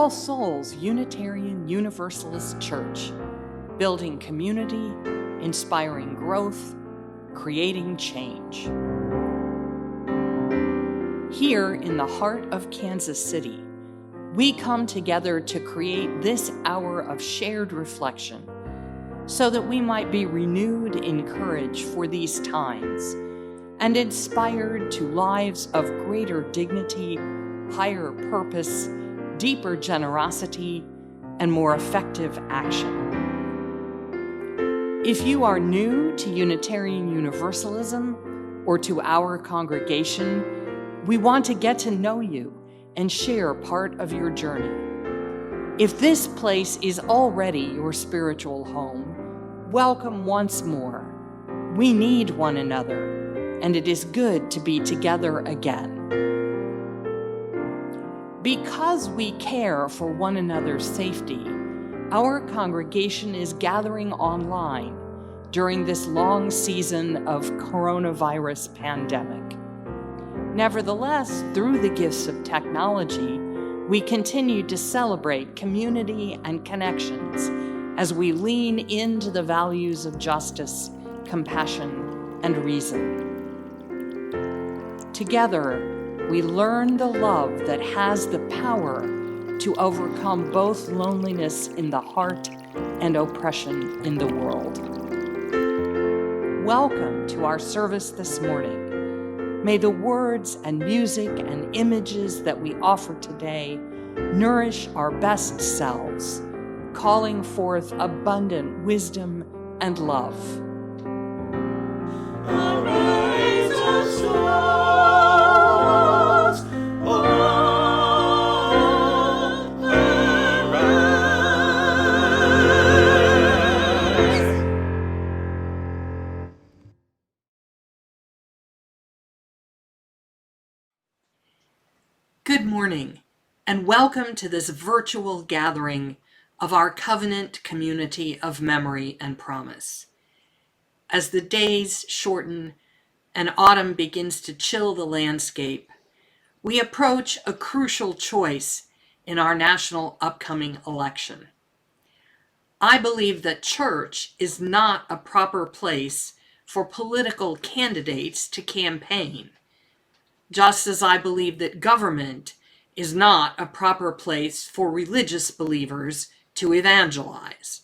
All Souls Unitarian Universalist Church, building community, inspiring growth, creating change. Here in the heart of Kansas City, we come together to create this hour of shared reflection so that we might be renewed in courage for these times and inspired to lives of greater dignity, higher purpose, deeper generosity, and more effective action. If you are new to Unitarian Universalism or to our congregation, we want to get to know you and share part of your journey. If this place is already your spiritual home, welcome once more. We need one another, and it is good to be together again. Because we care for one another's safety, our congregation is gathering online during this long season of coronavirus pandemic. Nevertheless, through the gifts of technology, we continue to celebrate community and connections as we lean into the values of justice, compassion, and reason. Together, we learn the love that has the power to overcome both loneliness in the heart and oppression in the world. Welcome to our service this morning. May the words and music and images that we offer today nourish our best selves, calling forth abundant wisdom and love. Arise, O souls, Good morning, and welcome to this virtual gathering of our covenant community of memory and promise. As the days shorten and autumn begins to chill the landscape, we approach a crucial choice in our national upcoming election. I believe that church is not a proper place for political candidates to campaign, just as I believe that government is not a proper place for religious believers to evangelize.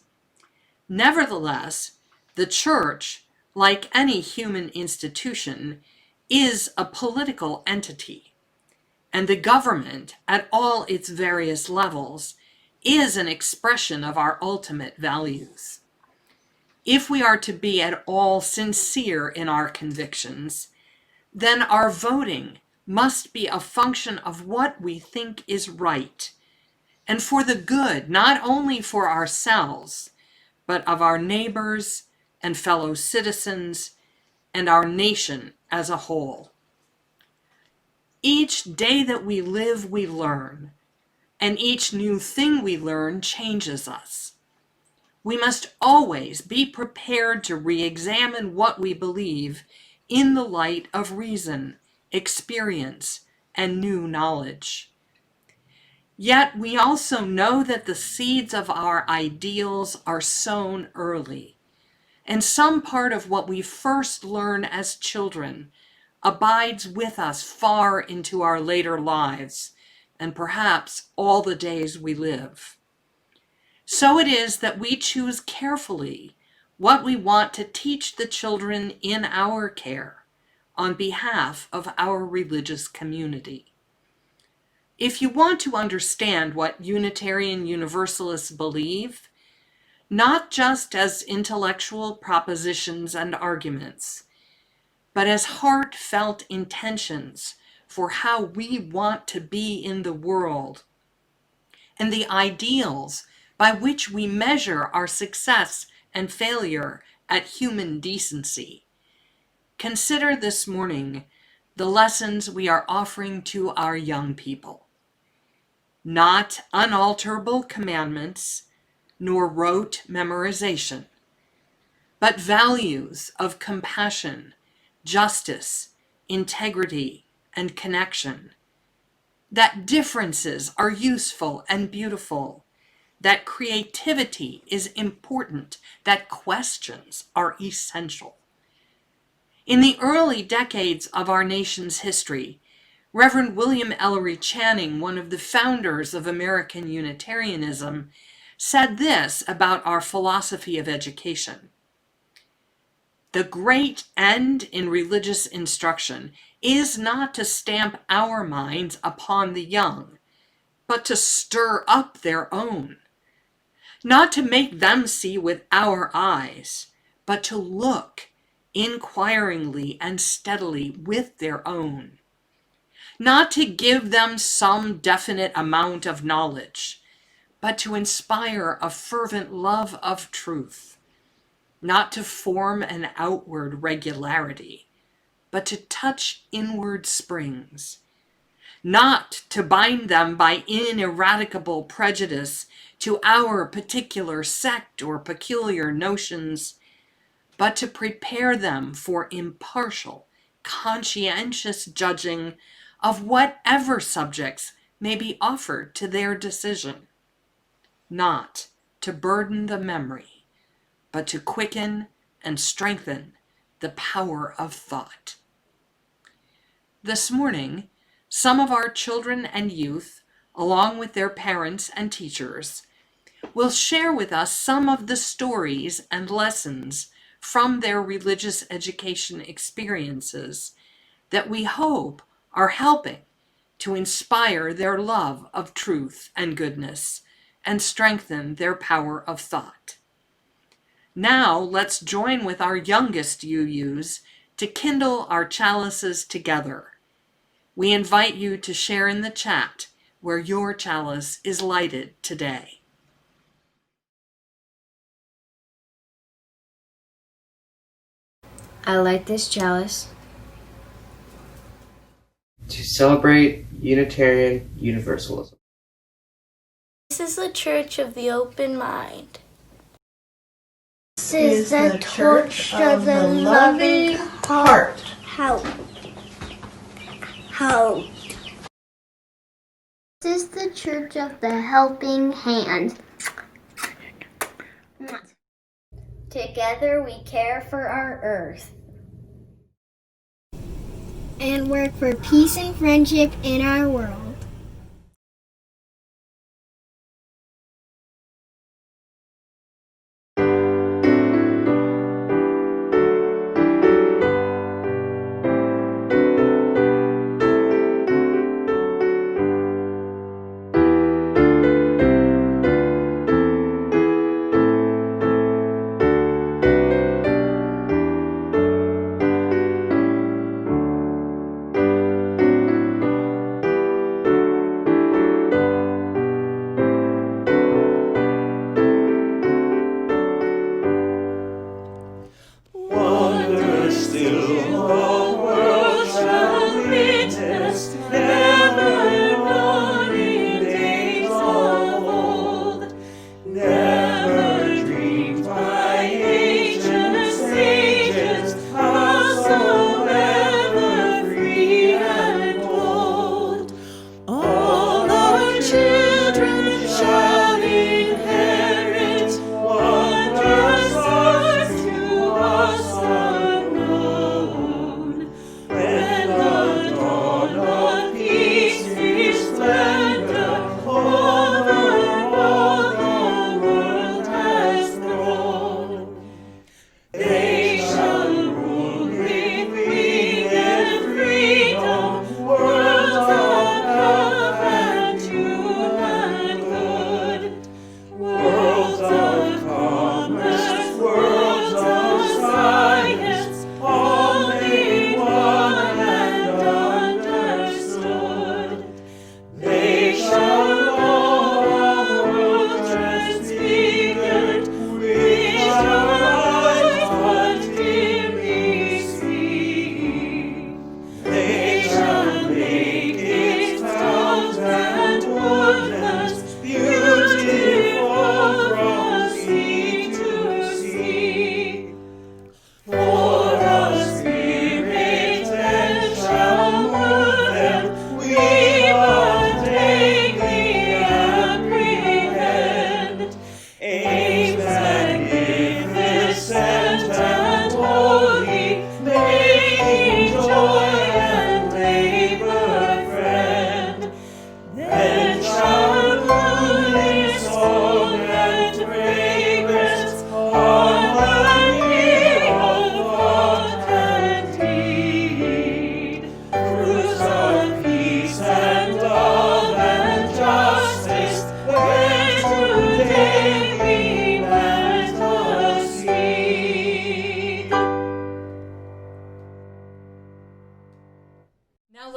Nevertheless, the church, like any human institution, is a political entity, and the government, at all its various levels, is an expression of our ultimate values. If we are to be at all sincere in our convictions, then our voting must be a function of what we think is right, and for the good, not only for ourselves, but of our neighbors and fellow citizens and our nation as a whole. Each day that we live, we learn, and each new thing we learn changes us. We must always be prepared to re-examine what we believe in the light of reason, experience, and new knowledge. Yet we also know that the seeds of our ideals are sown early, and some part of what we first learn as children abides with us far into our later lives, and perhaps all the days we live. So it is that we choose carefully what we want to teach the children in our care on behalf of our religious community. If you want to understand what Unitarian Universalists believe, not just as intellectual propositions and arguments, but as heartfelt intentions for how we want to be in the world, and the ideals by which we measure our success and failure at human decency, consider this morning the lessons we are offering to our young people. Not unalterable commandments, nor rote memorization, but values of compassion, justice, integrity, and connection, that differences are useful and beautiful, that creativity is important, that questions are essential. In the early decades of our nation's history, Reverend William Ellery Channing, one of the founders of American Unitarianism, said this about our philosophy of education. The great end in religious instruction is not to stamp our minds upon the young, but to stir up their own. Not to make them see with our eyes, but to look inquiringly and steadily with their own. Not to give them some definite amount of knowledge, but to inspire a fervent love of truth. Not to form an outward regularity, but to touch inward springs. Not to bind them by ineradicable prejudice to our particular sect or peculiar notions, but to prepare them for impartial, conscientious judging of whatever subjects may be offered to their decision. Not to burden the memory, but to quicken and strengthen the power of thought. This morning, some of our children and youth, along with their parents and teachers, will share with us some of the stories and lessons from their religious education experiences that we hope are helping to inspire their love of truth and goodness and strengthen their power of thought. Now let's join with our youngest UUs to kindle our chalices together. We invite you to share in the chat where your chalice is lighted today. I light this chalice to celebrate Unitarian Universalism. This is the Church of the Open Mind. This is the torch of the loving heart. Hope. This is the Church of the helping hand. Together we care for our earth. And work for peace and friendship in our world.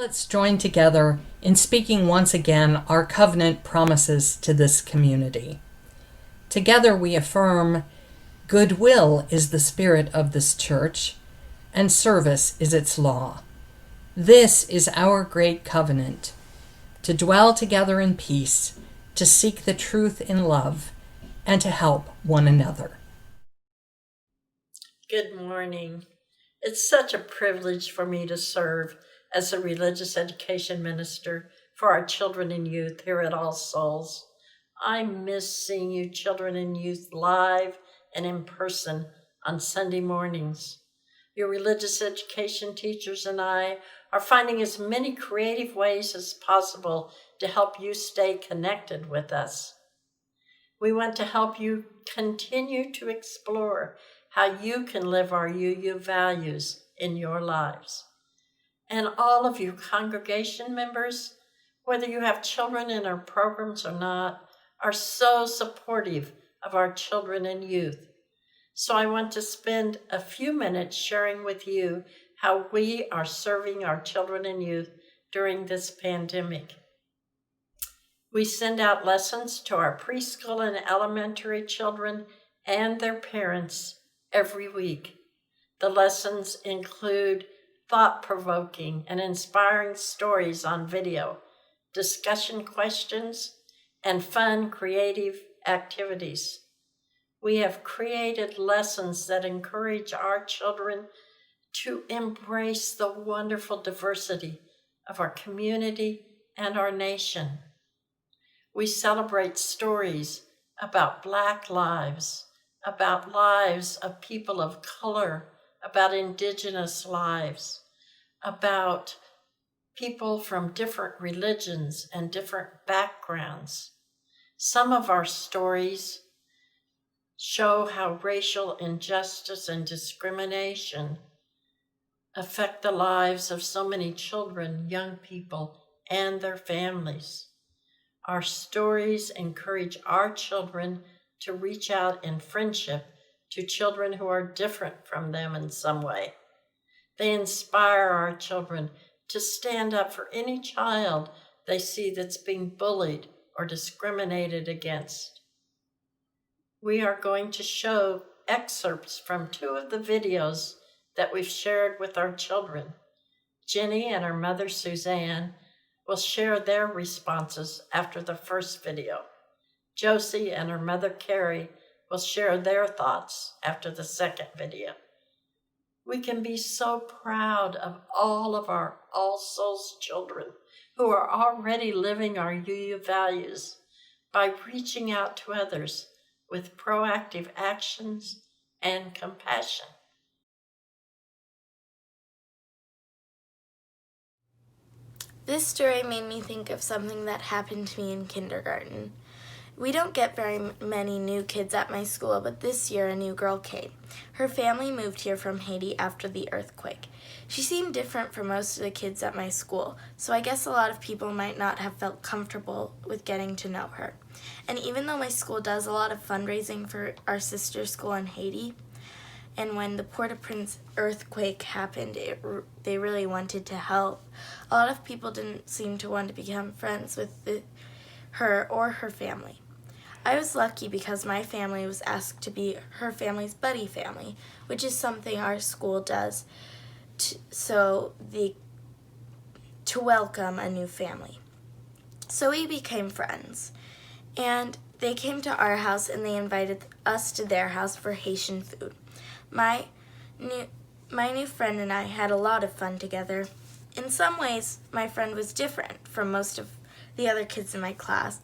let's join together in speaking once again our covenant promises to this community. Together we affirm, goodwill is the spirit of this church, and service is its law. This is our great covenant, to dwell together in peace, to seek the truth in love, and to help one another. Good morning. It's such a privilege for me to serve as a religious education minister for our children and youth here at All Souls. I miss seeing you children and youth live and in person on Sunday mornings. Your religious education teachers and I are finding as many creative ways as possible to help you stay connected with us. We want to help you continue to explore how you can live our UU values in your lives. And all of you congregation members, whether you have children in our programs or not, are so supportive of our children and youth. So I want to spend a few minutes sharing with you how we are serving our children and youth during this pandemic. We send out lessons to our preschool and elementary children and their parents every week. The lessons include thought-provoking and inspiring stories on video, discussion questions, and fun, creative activities. We have created lessons that encourage our children to embrace the wonderful diversity of our community and our nation. We celebrate stories about Black lives, about lives of people of color, about Indigenous lives, about people from different religions and different backgrounds. Some of our stories show how racial injustice and discrimination affect the lives of so many children, young people, and their families. Our stories encourage our children to reach out in friendship to children who are different from them in some way. They inspire our children to stand up for any child they see that's being bullied or discriminated against. We are going to show excerpts from 2 of the videos that we've shared with our children. Jenny and her mother Suzanne will share their responses after the first video. Josie and her mother Carrie will share their thoughts after the second video. We can be so proud of all of our All Souls children who are already living our UU values by reaching out to others with proactive actions and compassion. This story made me think of something that happened to me in kindergarten. We don't get very many new kids at my school, but this year a new girl came. Her family moved here from Haiti after the earthquake. She seemed different from most of the kids at my school, so I guess a lot of people might not have felt comfortable with getting to know her. And even though my school does a lot of fundraising for our sister school in Haiti, and when the Port-au-Prince earthquake happened, they really wanted to help, a lot of people didn't seem to want to become friends with her or her family. I was lucky because my family was asked to be her family's buddy family, which is something our school does to welcome a new family. So we became friends, and they came to our house and they invited us to their house for Haitian food. My new friend and I had a lot of fun together. In some ways, my friend was different from most of the other kids in my class,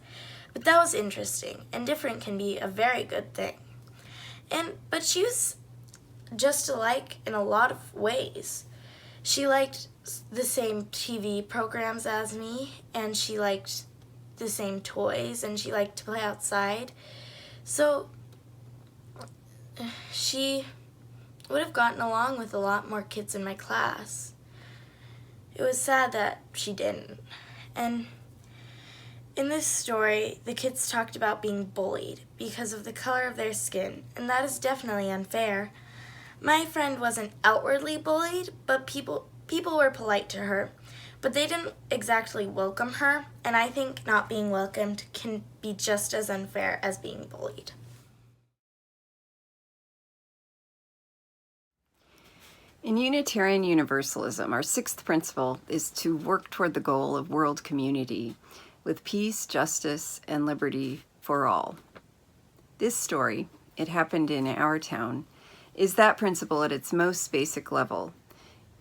but that was interesting, and different can be a very good thing. But she was just alike in a lot of ways. She liked the same TV programs as me, and she liked the same toys, and she liked to play outside. So she would have gotten along with a lot more kids in my class. It was sad that she didn't. And in this story, the kids talked about being bullied because of the color of their skin, and that is definitely unfair. My friend wasn't outwardly bullied, but people were polite to her. But they didn't exactly welcome her, and I think not being welcomed can be just as unfair as being bullied. In Unitarian Universalism, our sixth principle is to work toward the goal of world community with peace, justice, and liberty for all. This story, it happened in our town, is that principle at its most basic level.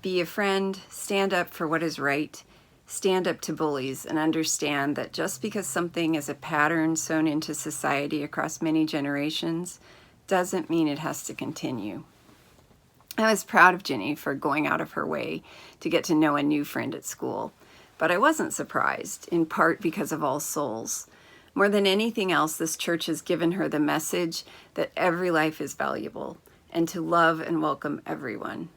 Be a friend, stand up for what is right, stand up to bullies, and understand that just because something is a pattern sewn into society across many generations doesn't mean it has to continue. I was proud of Ginny for going out of her way to get to know a new friend at school, but I wasn't surprised, in part because of All Souls. More than anything else, this church has given her the message that every life is valuable and to love and welcome everyone.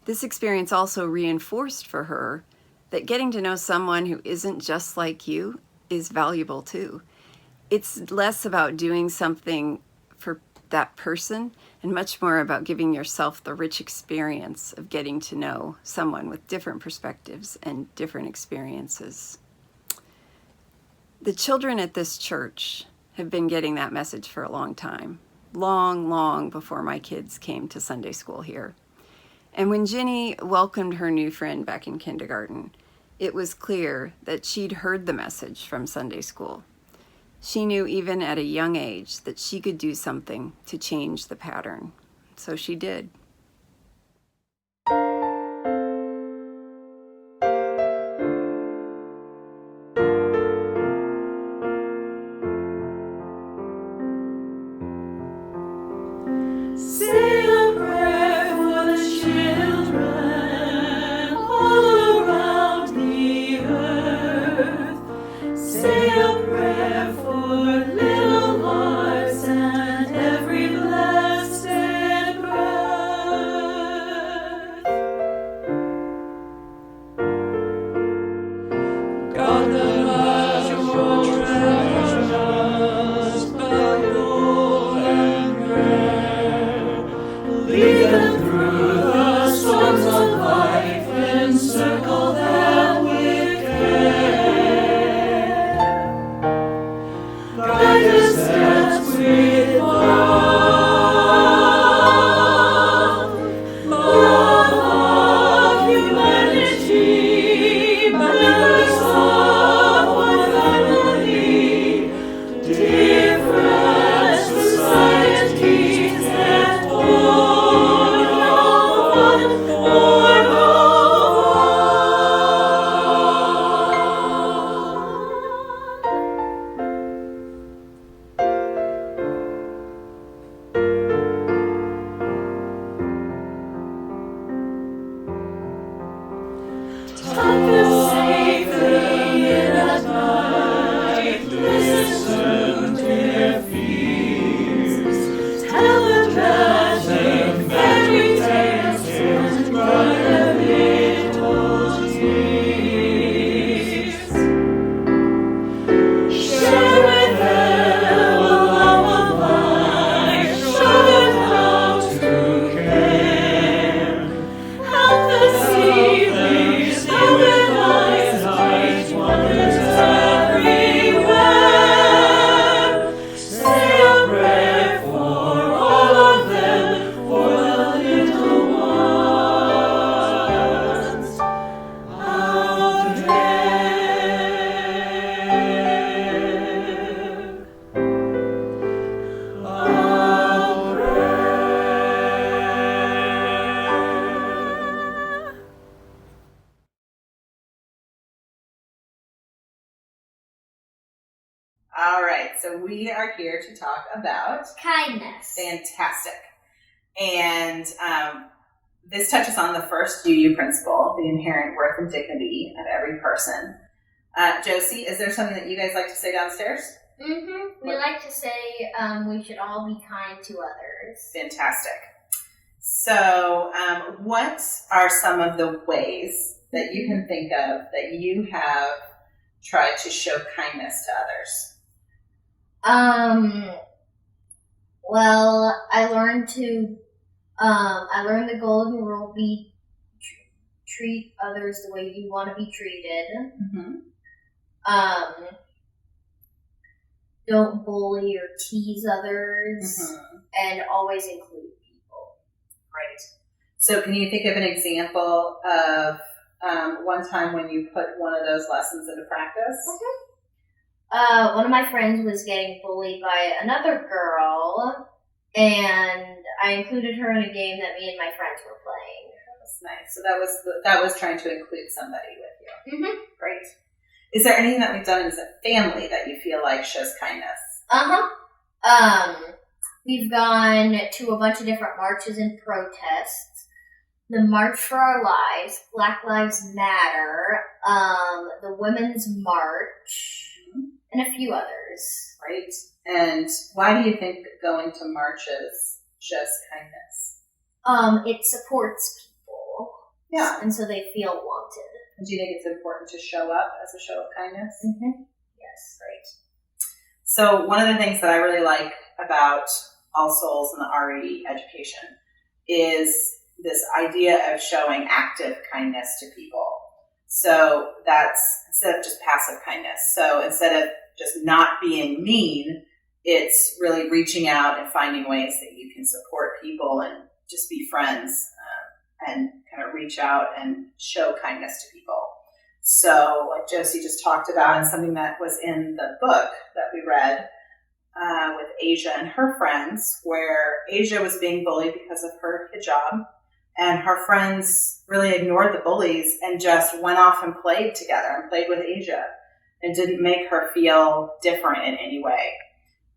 This experience also reinforced for her that getting to know someone who isn't just like you is valuable too. It's less about doing something for that person and much more about giving yourself the rich experience of getting to know someone with different perspectives and different experiences. The children at this church have been getting that message for a long time, long before my kids came to Sunday school here. And when Ginny welcomed her new friend back in kindergarten, it was clear that she'd heard the message from Sunday school. She knew even at a young age that she could do something to change the pattern. So she did. Say a prayer for the children all around the earth. Say a prayer for little hearts and every blessed breath. God that has your treasures, gold and rare, lead them through the storms of life, encircle them with care. Guide their steps with love of humanity, members of one family, different societies that born of one. Tuck them safely in at night, listen to their fears, tell them magic fairy tales, and dry their little tears. Share with them the love of life, show them how to care. Help them see things new with eyes, light wonders everywhere. Say a prayer for all of them, for the little ones out All right, so we are here to talk about Kindness. fantastic. And this touches on the first UU principle, the inherent worth and dignity of every person. Josie, is there something that you guys like to say downstairs? We like to say we should all be kind to others. Fantastic. So what are some of the ways that you can think of that you have tried to show kindness to others? Well, I learned the golden rule: be treat others the way you want to be treated. Mm-hmm. Don't bully or tease others, and always include people. Right. So can you think of an example of one time when you put one of those lessons into practice? One of my friends was getting bullied by another girl, and I included her in a game that me and my friends were playing. That's nice. So that was trying to include somebody with you. Mm-hmm. Great. Is there anything that we've done as a family that you feel like shows kindness? We've gone to a bunch of different marches and protests. The March for Our Lives, Black Lives Matter, the Women's March, and a few others. Right. And why do you think that going to marches shows kindness? It supports people. Yeah. And so they feel wanted. And do you think it's important to show up as a show of kindness? Mm-hmm. Yes. Right. So one of the things that I really like about All Souls and the RE education is this idea of showing active kindness to people. So that's instead of just passive kindness. So instead of just not being mean, it's really reaching out and finding ways that you can support people and just be friends and kind of reach out and show kindness to people. So like Josie just talked about, and something that was in the book that we read with Asia and her friends, where Asia was being bullied because of her hijab, and her friends really ignored the bullies and just went off and played together and played with Asia and didn't make her feel different in any way.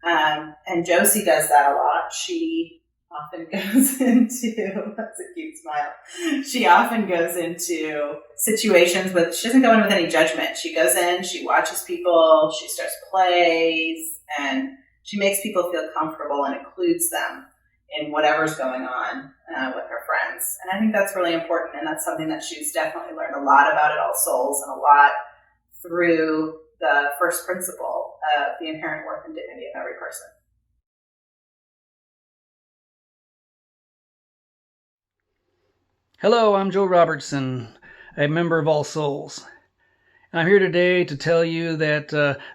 And Josie does that a lot. She often goes into, that's a cute smile. She often goes into situations she doesn't go in with any judgment. She goes in, she watches people, she starts plays, and she makes people feel comfortable and includes them in whatever's going on with her friends. And I think that's really important, and that's something that she's definitely learned a lot about at All Souls and a lot through the first principle of the inherent worth and dignity of every person. Hello, I'm Joe Robertson, a member of All Souls. I'm here today to tell you that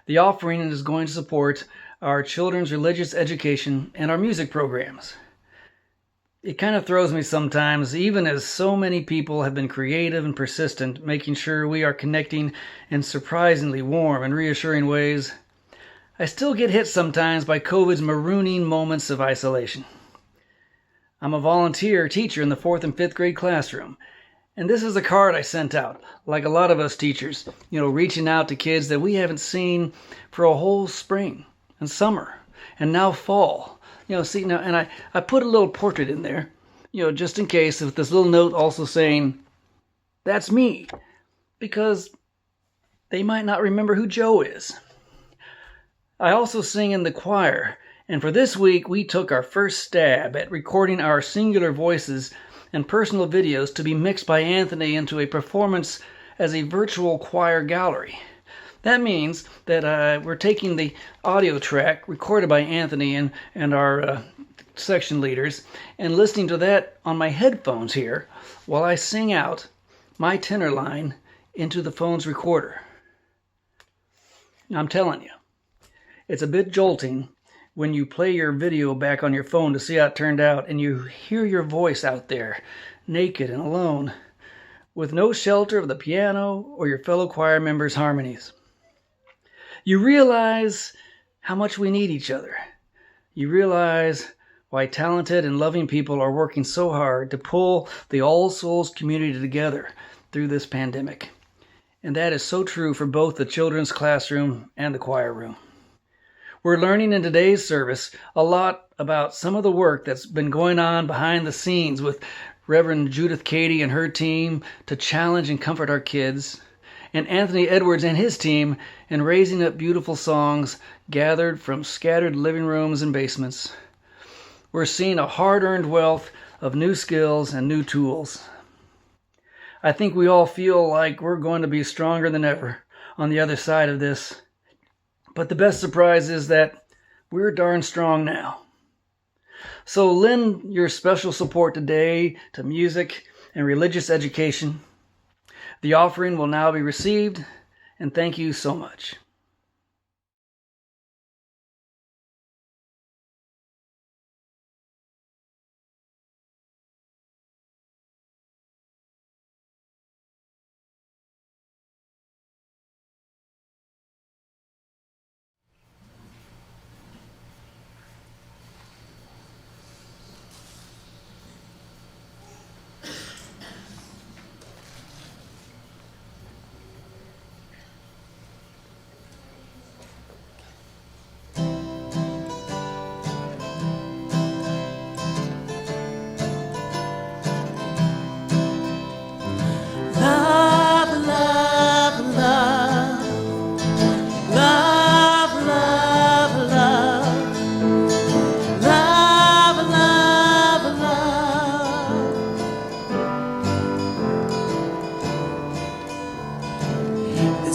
the offering is going to support our children's religious education and our music programs. It kind of throws me sometimes, even as so many people have been creative and persistent, making sure we are connecting in surprisingly warm and reassuring ways. I still get hit sometimes by COVID's marooning moments of isolation. I'm a volunteer teacher in the 4th and 5th grade classroom, and this is a card I sent out, like a lot of us teachers, reaching out to kids that we haven't seen for a whole spring and summer and now fall. And I put a little portrait in there, just in case, with this little note also saying, that's me, because they might not remember who Joe is. I also sing in the choir, and for this week we took our first stab at recording our singular voices and personal videos to be mixed by Anthony into a performance as a virtual choir gallery. That means that we're taking the audio track recorded by Anthony and our section leaders and listening to that on my headphones here while I sing out my tenor line into the phone's recorder. I'm telling you, it's a bit jolting when you play your video back on your phone to see how it turned out and you hear your voice out there, naked and alone, with no shelter of the piano or your fellow choir members' harmonies. You realize how much we need each other. You realize why talented and loving people are working so hard to pull the All Souls community together through this pandemic. And that is so true for both the children's classroom and the choir room. We're learning in today's service a lot about some of the work that's been going on behind the scenes with Reverend Judith Cady and her team to challenge and comfort our kids, and Anthony Edwards and his team in raising up beautiful songs gathered from scattered living rooms and basements. We're seeing a hard-earned wealth of new skills and new tools. I think we all feel like we're going to be stronger than ever on the other side of this. But the best surprise is that we're darn strong now. So lend your special support today to music and religious education The offering will now be received, and thank you so much.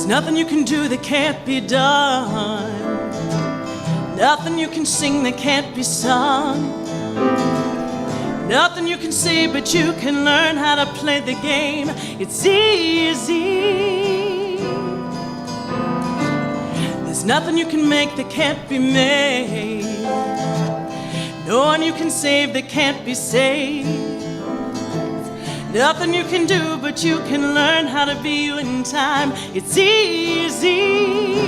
Nothing you can do that can't be done. Nothing you can sing that can't be sung. Nothing you can say, but you can learn how to play the game. It's easy. There's nothing you can make that can't be made. No one you can save that can't be saved. Nothing you can do, but you can learn how to be you in time. It's easy.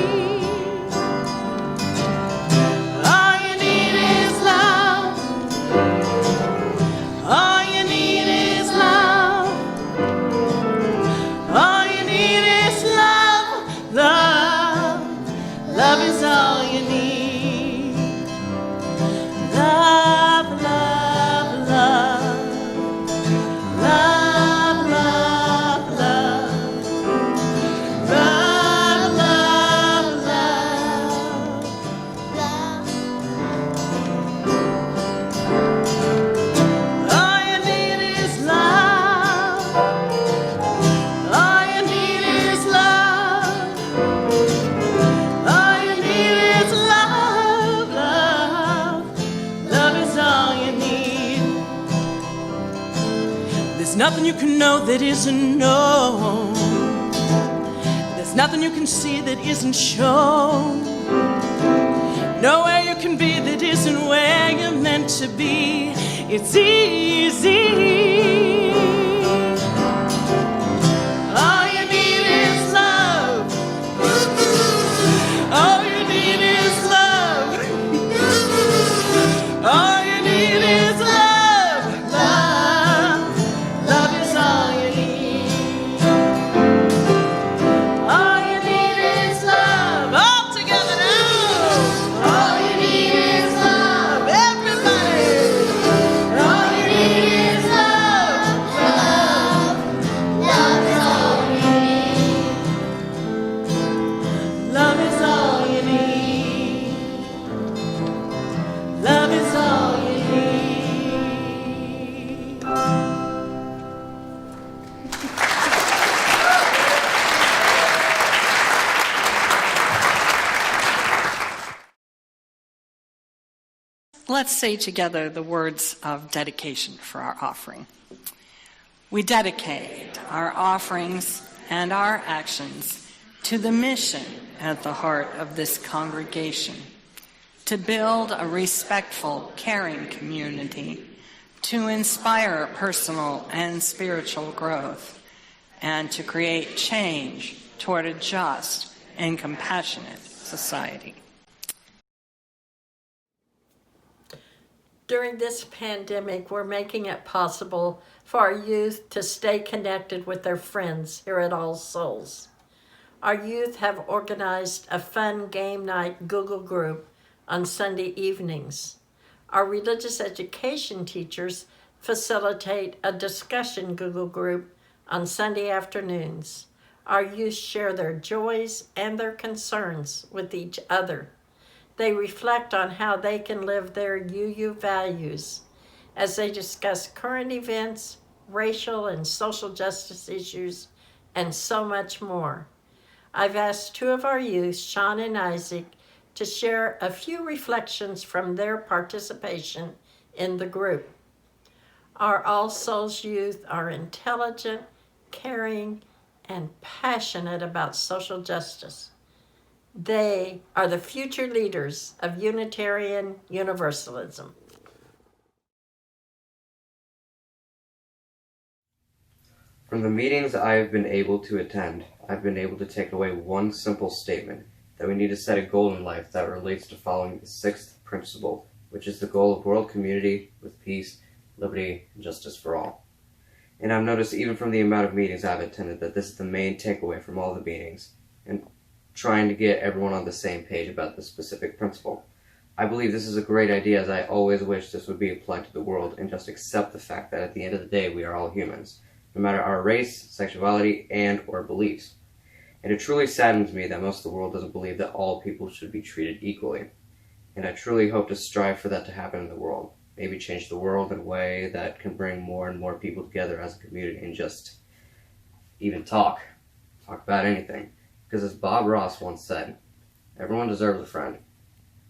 All you need is love. All you need is love. All you need is love. Love. Love is all you need. Love, love, love. Love, love, love. Love, love, love. All you need is love. All you need is love. All you need is love, love. Love is all you need. There's nothing you can know that isn't known. There's nothing you can see that isn't shown. Nowhere you can be that isn't where you're meant to be. It's easy. All you need is love. All you need is love. All you need is love. Love. Love is all you need. All you need is love. All together now. All you need is love. Everybody. All you need is love. Love. Love is all you need. Love is all you need. Love is all you need. Let's say together the words of dedication for our offering. We dedicate our offerings and our actions to the mission at the heart of this congregation, to build a respectful, caring community, to inspire personal and spiritual growth, and to create change toward a just and compassionate society. During this pandemic, we're making it possible for our youth to stay connected with their friends here at All Souls. Our youth have organized a fun game night Google group on Sunday evenings. Our religious education teachers facilitate a discussion Google group on Sunday afternoons. Our youth share their joys and their concerns with each other. They reflect on how they can live their UU values as they discuss current events, racial and social justice issues, and so much more. I've asked two of our youth, Sean and Isaac, to share a few reflections from their participation in the group. Our All Souls youth are intelligent, caring, and passionate about social justice. They are the future leaders of Unitarian Universalism. From the meetings I have been able to attend, I've been able to take away one simple statement, that we need to set a goal in life that relates to following the sixth principle, which is the goal of world community with peace, liberty, and justice for all. And I've noticed even from the amount of meetings I've attended that this is the main takeaway from all the meetings, and trying to get everyone on the same page about this specific principle. I believe this is a great idea, as I always wish this would be applied to the world and just accept the fact that at the end of the day we are all humans, no matter our race, sexuality, and or beliefs. And it truly saddens me that most of the world doesn't believe that all people should be treated equally. And I truly hope to strive for that to happen in the world. Maybe change the world in a way that can bring more and more people together as a community and just even talk about anything. Because as Bob Ross once said, everyone deserves a friend.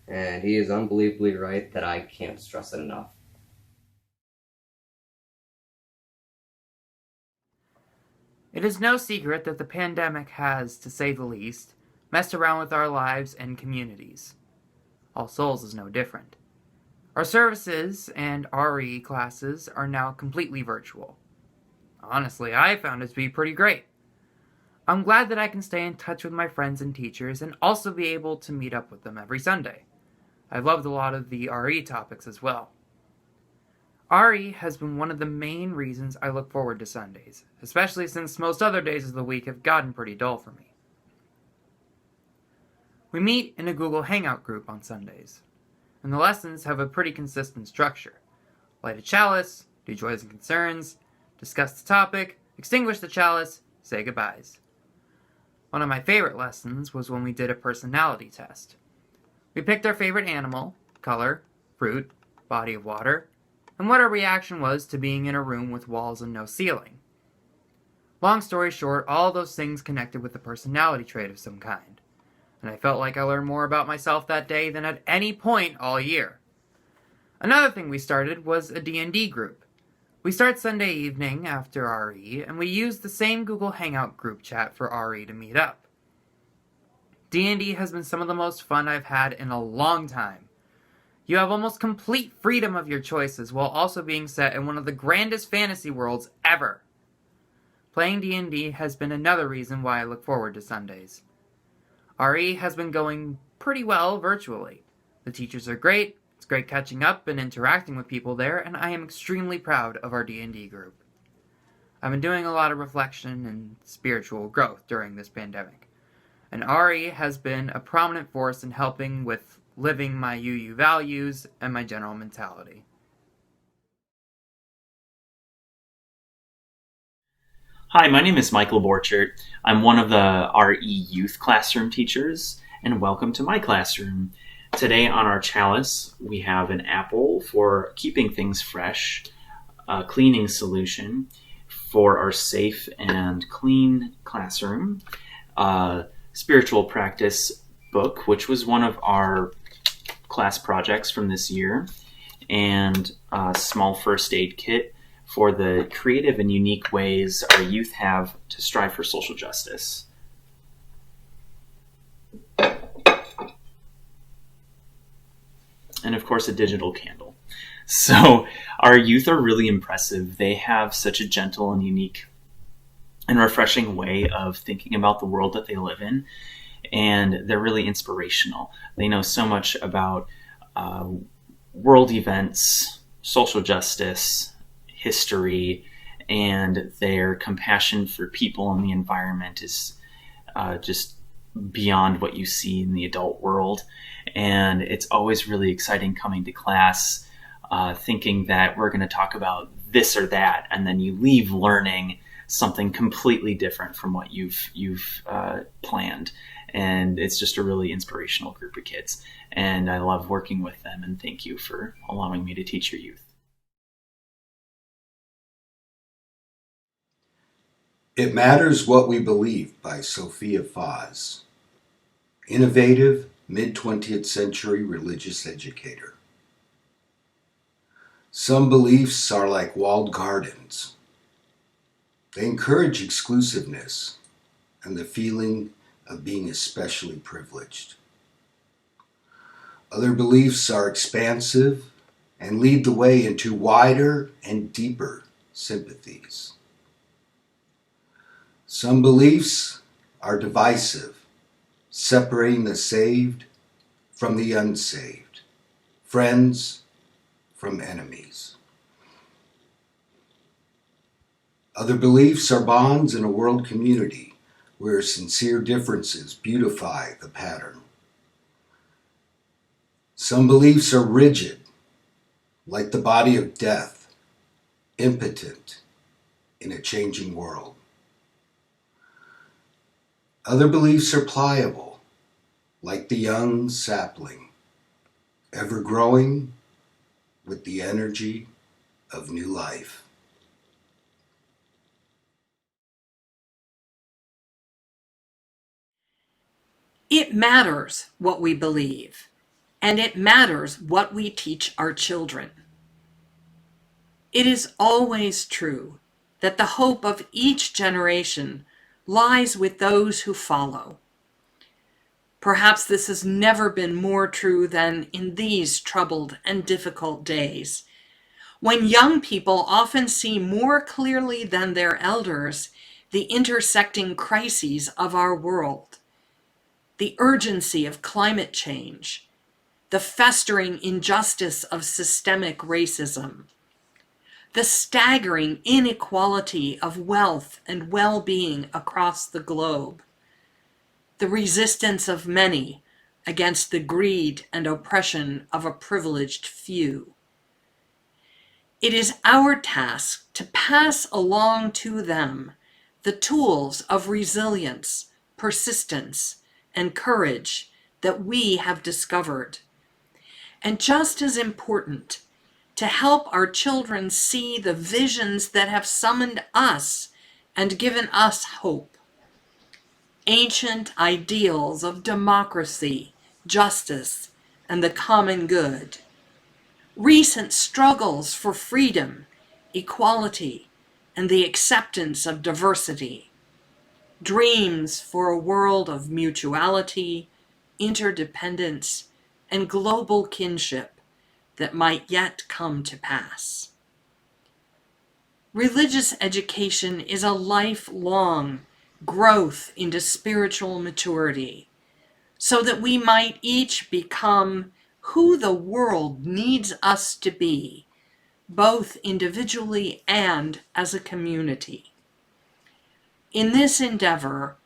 And he is unbelievably right that I can't stress it enough. It is no secret that the pandemic has, to say the least, messed around with our lives and communities. All Souls is no different. Our services and RE classes are now completely virtual. Honestly, I found it to be pretty great. I'm glad that I can stay in touch with my friends and teachers and also be able to meet up with them every Sunday. I've loved a lot of the RE topics as well. RE has been one of the main reasons I look forward to Sundays, especially since most other days of the week have gotten pretty dull for me. We meet in a Google Hangout group on Sundays, and the lessons have a pretty consistent structure. Light a chalice, do joys and concerns, discuss the topic, extinguish the chalice, say goodbyes. One of my favorite lessons was when we did a personality test. We picked our favorite animal, color, fruit, body of water, and what our reaction was to being in a room with walls and no ceiling. Long story short, all those things connected with a personality trait of some kind, and I felt like I learned more about myself that day than at any point all year. Another thing we started was a D&D group. We start Sunday evening after RE, and we use the same Google Hangout group chat for RE to meet up. D&D has been some of the most fun I've had in a long time. You have almost complete freedom of your choices while also being set in one of the grandest fantasy worlds ever. Playing D&D has been another reason why I look forward to Sundays. RE has been going pretty well virtually. The teachers are great, it's great catching up and interacting with people there, and I am extremely proud of our D&D group. I've been doing a lot of reflection and spiritual growth during this pandemic, and RE has been a prominent force in helping with living my UU values and my general mentality. Hi, my name is Michael Borchert. I'm one of the RE youth classroom teachers, and welcome to my classroom. Today on our chalice, we have an apple for keeping things fresh, a cleaning solution for our safe and clean classroom, a spiritual practice book, which was one of our class projects from this year, and a small first aid kit for the creative and unique ways our youth have to strive for social justice. And of course, a digital candle. So our youth are really impressive. They have such a gentle and unique and refreshing way of thinking about the world that they live in. And they're really inspirational. They know so much about world events, social justice, history, and their compassion for people and the environment is just beyond what you see in the adult world. And it's always really exciting coming to class, thinking that we're going to talk about this or that, and then you leave learning something completely different from what you've planned. And it's just a really inspirational group of kids. And I love working with them, and thank you for allowing me to teach your youth. It Matters What We Believe by Sophia Foz. Innovative, mid-20th century religious educator. Some beliefs are like walled gardens. They encourage exclusiveness and the feeling of being especially privileged. Other beliefs are expansive and lead the way into wider and deeper sympathies. Some beliefs are divisive, separating the saved from the unsaved, friends from enemies. Other beliefs are bonds in a world community where sincere differences beautify the pattern. Some beliefs are rigid, like the body of death, impotent in a changing world. Other beliefs are pliable, like the young sapling, ever growing with the energy of new life. It matters what we believe, and it matters what we teach our children. It is always true that the hope of each generation lies with those who follow. Perhaps this has never been more true than in these troubled and difficult days, when young people often see more clearly than their elders the intersecting crises of our world, the urgency of climate change, the festering injustice of systemic racism, the staggering inequality of wealth and well-being across the globe, the resistance of many against the greed and oppression of a privileged few. It is our task to pass along to them the tools of resilience, persistence, and courage that we have discovered. And just as important, to help our children see the visions that have summoned us and given us hope. Ancient ideals of democracy, justice, and the common good. Recent struggles for freedom, equality, and the acceptance of diversity. Dreams for a world of mutuality, interdependence, and global kinship that might yet come to pass. Religious education is a lifelong growth into spiritual maturity, so that we might each become who the world needs us to be, both individually and as a community. In this endeavor,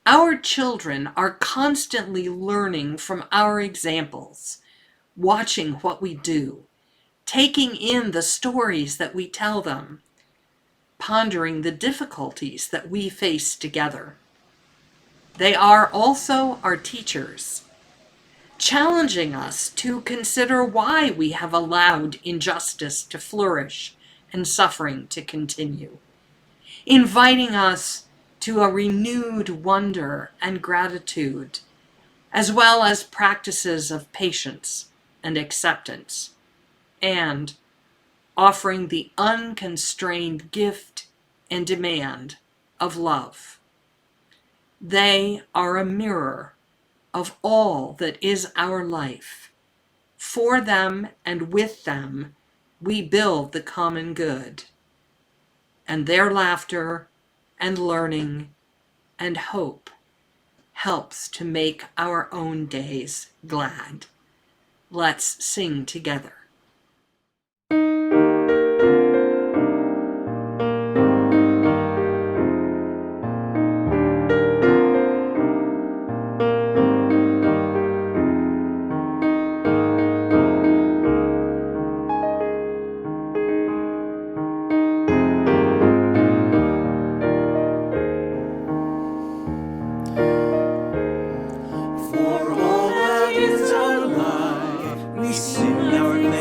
our children are constantly learning from our examples, watching what we do, taking in the stories that we tell them, pondering the difficulties that we face together. They are also our teachers, challenging us to consider why we have allowed injustice to flourish and suffering to continue, inviting us to a renewed wonder and gratitude, as well as practices of patience and acceptance, and offering the unconstrained gift and demand of love. They are a mirror of all that is our life. For them and with them, we build the common good. And their laughter and learning and hope helps to make our own days glad. Let's sing together. For all that is our life, we sing our thanks.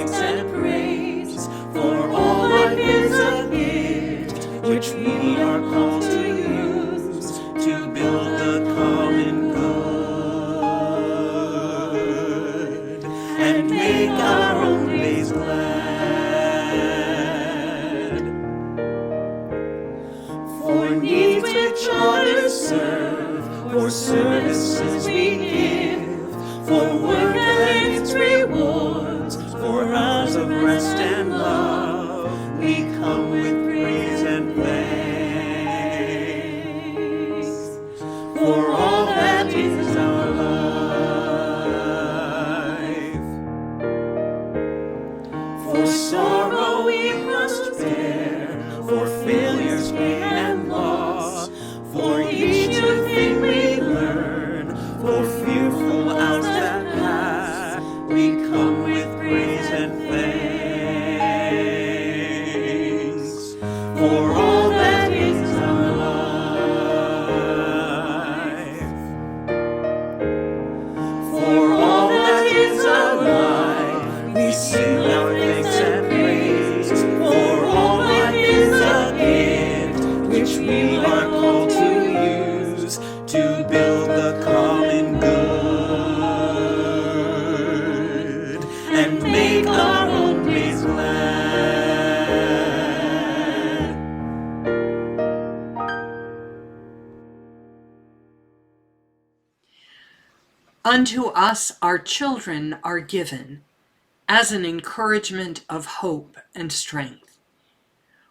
For sorrow we must bear, for failures, pain, and loss, for each new thing we learn, for fearful hours that pass, we come with praise and thanks for all that is our life. For all that is our life, we sing our thanks and praise. For all life is a gift which we are called to use to build the common good and make our own days glad. Unto us our children are given as an encouragement of hope and strength.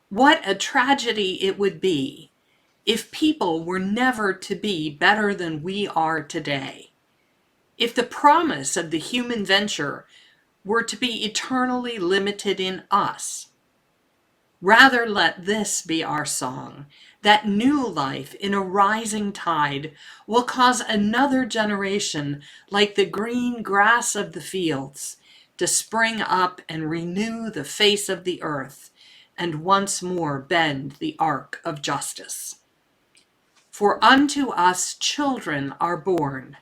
What a tragedy it would be if people were never to be better than we are today. If the promise of the human venture were to be eternally limited in us. Rather let this be our song, that new life in a rising tide will cause another generation like the green grass of the fields to spring up and renew the face of the earth and once more bend the arc of justice. For unto us children are born,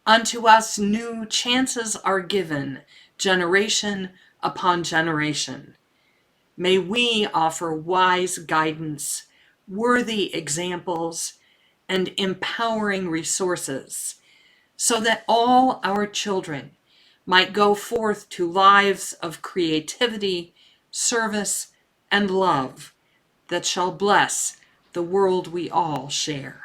unto us new chances are given, generation upon generation. May we offer wise guidance, worthy examples, and empowering resources, so that all our children might go forth to lives of creativity, service, and love that shall bless the world we all share.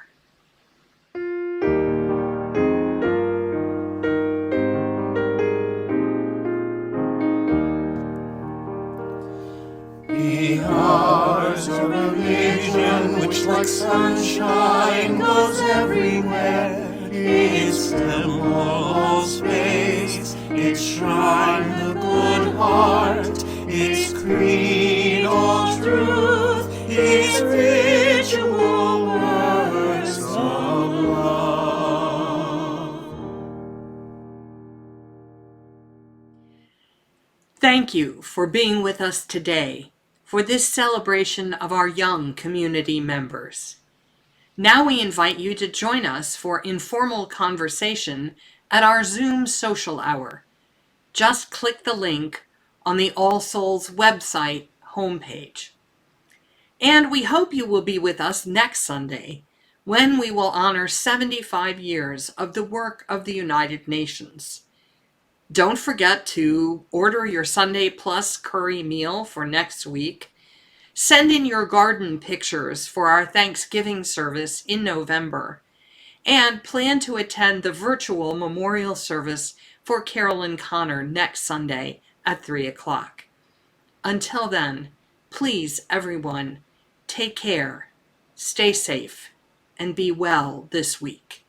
Be ours a religion which like sunshine goes everywhere. Its temple all space, its shrine the good heart, its creed all truth, its ritual words of love. Thank you for being with us today for this celebration of our young community members. Now we invite you to join us for informal conversation at our Zoom social hour. Just click the link on the All Souls website homepage. And we hope you will be with us next Sunday when we will honor 75 years of the work of the United Nations. Don't forget to order your Sunday Plus curry meal for next week. Send in your garden pictures for our Thanksgiving service in November, and plan to attend the virtual memorial service for Carolyn Connor next Sunday at 3 o'clock. Until then, please, everyone, take care, stay safe, and be well this week.